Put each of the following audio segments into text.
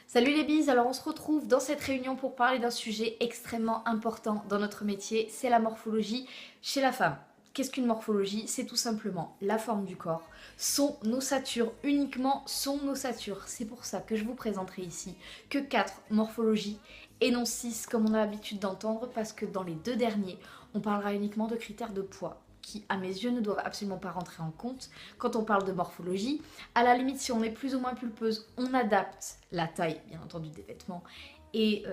Salut les bises, alors on se retrouve dans cette réunion pour parler d'un sujet extrêmement important dans notre métier, c'est la morphologie chez la femme. Qu'est-ce qu'une morphologie? C'est tout simplement la forme du corps, son ossature, uniquement son ossature. C'est pour ça que je vous présenterai ici que 4 morphologies et non 6 comme on a l'habitude d'entendre, parce que dans les 2 derniers, on parlera uniquement de critères de poids qui, à mes yeux, ne doivent absolument pas rentrer en compte quand on parle de morphologie. À la limite, si on est plus ou moins pulpeuse, on adapte la taille, bien entendu, des vêtements et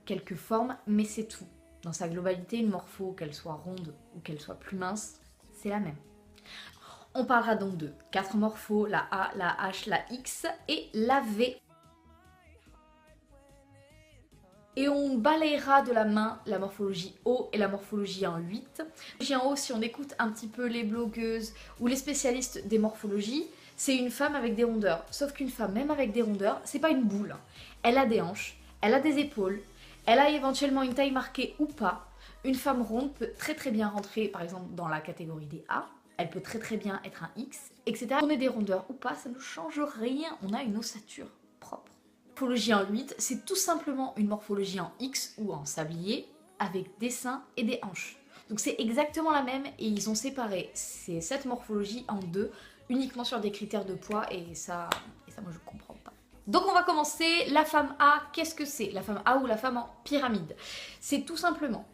quelques formes, mais c'est tout. Dans sa globalité, une morpho, qu'elle soit ronde ou qu'elle soit plus mince, c'est la même. On parlera donc de 4 morphos, la A, la H, la X et la V. Et on balayera de la main la morphologie O et la morphologie en 8. En haut, si on écoute un petit peu les blogueuses ou les spécialistes des morphologies, c'est une femme avec des rondeurs. Sauf qu'une femme, même avec des rondeurs, c'est pas une boule. Elle a des hanches, elle a des épaules, elle a éventuellement une taille marquée ou pas. Une femme ronde peut très bien rentrer, par exemple, dans la catégorie des A. Elle peut très bien être un X, etc. On ait des rondeurs ou pas, ça ne change rien. On a une ossature propre. Morphologie en 8, c'est tout simplement une morphologie en X ou en sablier avec des seins et des hanches. Donc c'est exactement la même et ils ont séparé cette morphologie en 2 uniquement sur des critères de poids et ça moi je comprends pas. Donc on va commencer, la femme A, qu'est-ce que c'est? La femme A ou la femme en pyramide? C'est tout simplement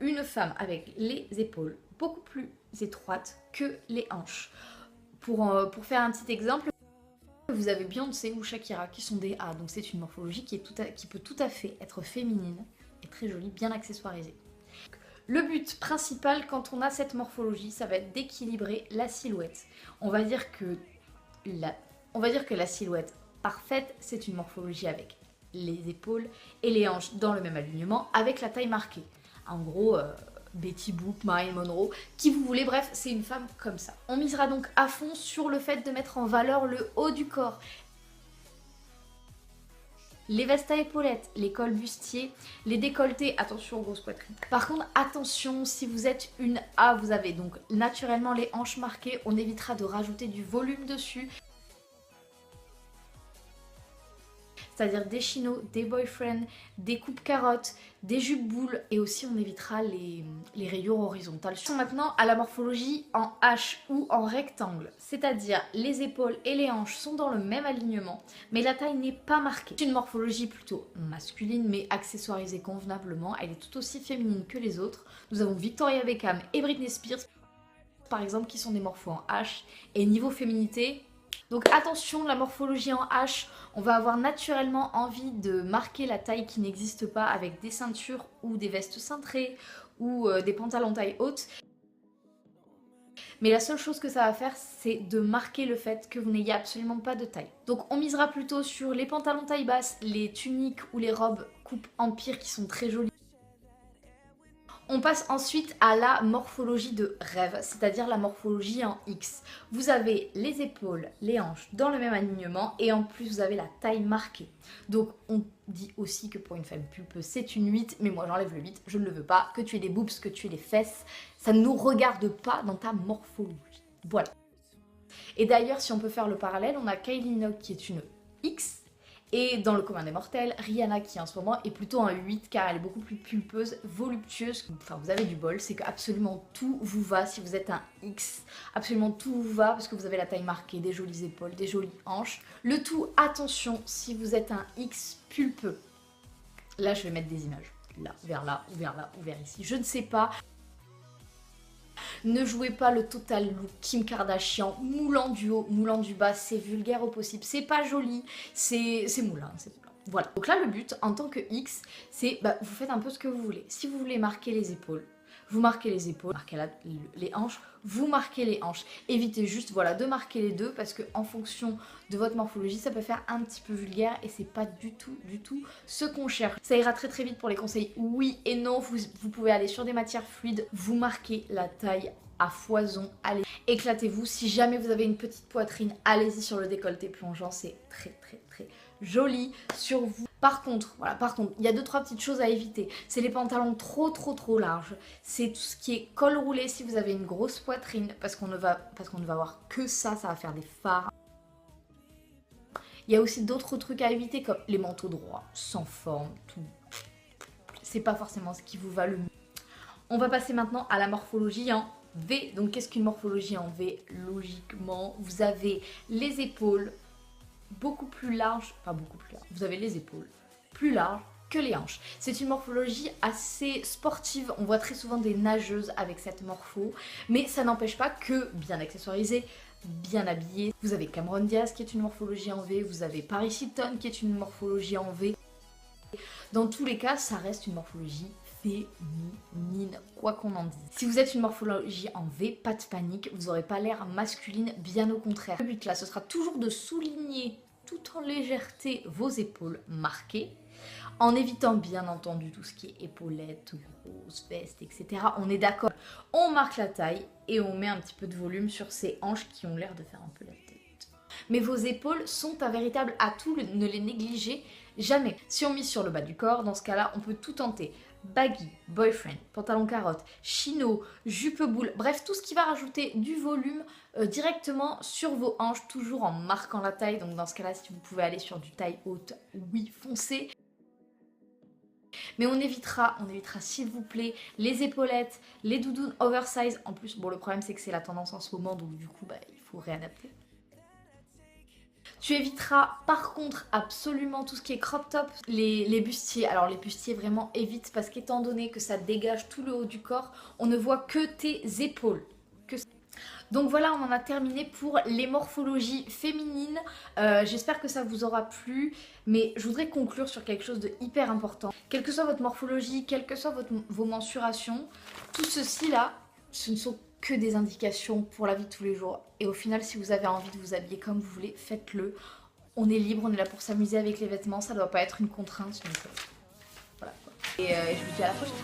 une femme avec les épaules beaucoup plus étroites que les hanches. Pour faire un petit exemple, vous avez Beyoncé ou Shakira qui sont des A, donc c'est une morphologie qui peut tout à fait être féminine et très jolie, bien accessoirisée. Le but principal quand on a cette morphologie, ça va être d'équilibrer la silhouette. On va dire que la silhouette parfaite, c'est une morphologie avec les épaules et les hanches dans le même alignement, avec la taille marquée. En gros, Betty Boop, Marilyn Monroe, qui vous voulez, bref, c'est une femme comme ça. On misera donc à fond sur le fait de mettre en valeur le haut du corps. Les vestes à épaulettes, les cols bustiers, les décolletés, attention aux grosses poitrines. Par contre, attention, si vous êtes une A, vous avez donc naturellement les hanches marquées, on évitera de rajouter du volume dessus. C'est-à-dire des chinos, des boyfriends, des coupes carottes, des jupes boules et aussi on évitera les rayures horizontales. Maintenant à la morphologie en H ou en rectangle, c'est-à-dire les épaules et les hanches sont dans le même alignement mais la taille n'est pas marquée. C'est une morphologie plutôt masculine mais accessoirisée convenablement, elle est tout aussi féminine que les autres. Nous avons Victoria Beckham et Britney Spears par exemple qui sont des morphos en H et niveau féminité. Donc attention, la morphologie en H, on va avoir naturellement envie de marquer la taille qui n'existe pas avec des ceintures ou des vestes cintrées ou des pantalons taille haute. Mais la seule chose que ça va faire, c'est de marquer le fait que vous n'ayez absolument pas de taille. Donc on misera plutôt sur les pantalons taille basse, les tuniques ou les robes coupe empire qui sont très jolies. On passe ensuite à la morphologie de rêve, c'est-à-dire la morphologie en X. Vous avez les épaules, les hanches dans le même alignement et en plus vous avez la taille marquée. Donc on dit aussi que pour une femme pulpeuse c'est une 8, mais moi j'enlève le 8, je ne le veux pas. Que tu aies les boobs, que tu aies les fesses, ça ne nous regarde pas dans ta morphologie. Voilà. Et d'ailleurs si on peut faire le parallèle, on a Kylie Minogue qui est une X. Et dans le commun des mortels, Rihanna qui en ce moment est plutôt un 8 car elle est beaucoup plus pulpeuse, voluptueuse. Enfin vous avez du bol, c'est que absolument tout vous va si vous êtes un X. Absolument tout vous va parce que vous avez la taille marquée, des jolies épaules, des jolies hanches. Le tout, attention, si vous êtes un X pulpeux. Là je vais mettre des images. Là, ou vers ici. Je ne sais pas. Ne jouez pas le total look Kim Kardashian, moulant du haut, moulant du bas, c'est vulgaire au possible, c'est pas joli, c'est moulin, c'est moulin. Voilà. Donc là le but en tant que X, c'est vous faites un peu ce que vous voulez. Si vous voulez marquer les épaules, vous marquez les épaules, marquez les hanches, vous marquez les hanches. Évitez juste voilà, de marquer les deux parce que en fonction de votre morphologie, ça peut faire un petit peu vulgaire et c'est pas du tout ce qu'on cherche. Ça ira très vite pour les conseils oui et non. Vous pouvez aller sur des matières fluides, vous marquez la taille à foison, allez, éclatez-vous. Si jamais vous avez une petite poitrine, allez-y sur le décolleté plongeant, c'est très joli sur vous. Par contre, il y a 2-3 petites choses à éviter. C'est les pantalons trop larges. C'est tout ce qui est col roulé si vous avez une grosse poitrine, parce qu'on ne va voir que ça va faire des fards. Il y a aussi d'autres trucs à éviter comme les manteaux droits, sans forme, tout. C'est pas forcément ce qui vous va le mieux. On va passer maintenant à la morphologie en V. Donc qu'est-ce qu'une morphologie en V? Logiquement, vous avez les épaules beaucoup plus larges, pas beaucoup plus larges, vous avez les épaules plus larges que les hanches. C'est une morphologie assez sportive, on voit très souvent des nageuses avec cette morpho, mais ça n'empêche pas que, bien accessorisé, bien habillé, vous avez Cameron Diaz qui est une morphologie en V, vous avez Paris Hilton qui est une morphologie en V. Dans tous les cas, ça reste une morphologie féminine, quoi qu'on en dise. Si vous êtes une morphologie en V, pas de panique, vous n'aurez pas l'air masculine, bien au contraire. Le but là, ce sera toujours de souligner tout en légèreté vos épaules marquées, en évitant bien entendu tout ce qui est épaulettes, grosses vestes, etc. On est d'accord. On marque la taille et on met un petit peu de volume sur ces hanches qui ont l'air de faire un peu la tête. Mais vos épaules sont un véritable atout, ne les négligez jamais. Si on mise sur le bas du corps, dans ce cas-là, on peut tout tenter. Baggy, boyfriend, pantalon carotte, chino, jupe boule, bref, tout ce qui va rajouter du volume directement sur vos hanches, toujours en marquant la taille. Donc dans ce cas-là, si vous pouvez aller sur du taille haute, oui, foncez. Mais on évitera s'il vous plaît les épaulettes, les doudounes oversize. En plus, bon, le problème c'est que c'est la tendance en ce moment, donc du coup, il faut réadapter. Tu éviteras par contre absolument tout ce qui est crop top, les bustiers. Alors les bustiers vraiment évite parce qu'étant donné que ça dégage tout le haut du corps, on ne voit que tes épaules. Donc voilà, on en a terminé pour les morphologies féminines. J'espère que ça vous aura plu, mais je voudrais conclure sur quelque chose de hyper important. Quelle que soit votre morphologie, quelles que soient vos mensurations, tout ceci là, ce ne sont que des indications pour la vie de tous les jours. Et au final, si vous avez envie de vous habiller comme vous voulez, faites-le. On est libre, on est là pour s'amuser avec les vêtements, ça ne doit pas être une contrainte. Donc, voilà quoi. Et je vous dis à la prochaine.